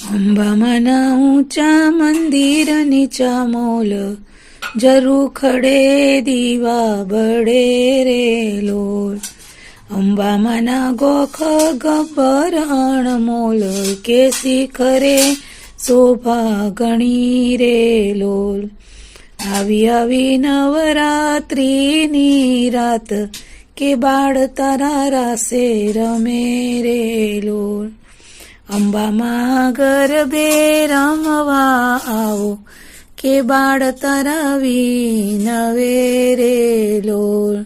અંબામાના ઊંચા મંદિર નીચા મોલ, જરૂ ખડે દીવા બળે રે લોલ. અંબામાના ગોખ ગબ્બર અણમોલ, કે શિખરે શોભા ગણી રે લોલ. આવી આવી નવરાત્રિની રાત, કે બાળ તારા રાસે રમે રે લોલ. અંબામાં ગરબે રમવા આવો, કે બાળ તારા વિનવે રે લોલ.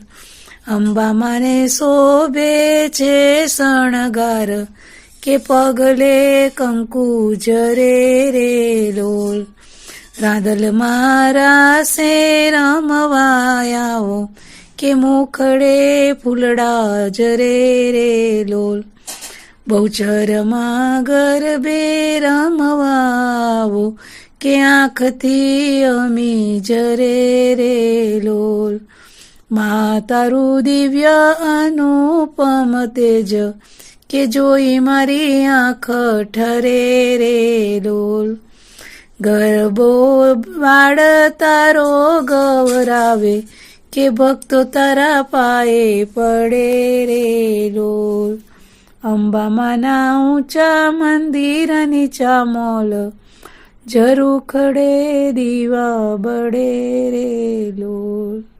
અંબામાને શોભે છે શણગાર, કે પગલે કંકુ જરે રે લોલ. રાંદલમાં રાસે રમવા આવો, કે મુખડે ફૂલડા જરે રે લોલ. બહુચરમાં ગરબે રમવા આવો, કે આંખથી અમી જરે રે લોલ. મા તારું દિવ્ય અનુપમ તેજ, કે જોઈ મારી આંખ ઠરે રે લોલ. ગરબો બાળ તારો ગવરાવે, કે ભક્તો તારા પાયે પડે રે લોલ. અંબામાના ઊંચા મંદિર નીચા મોલ, જરૂ ખડે દીવા બળે રે લોલ.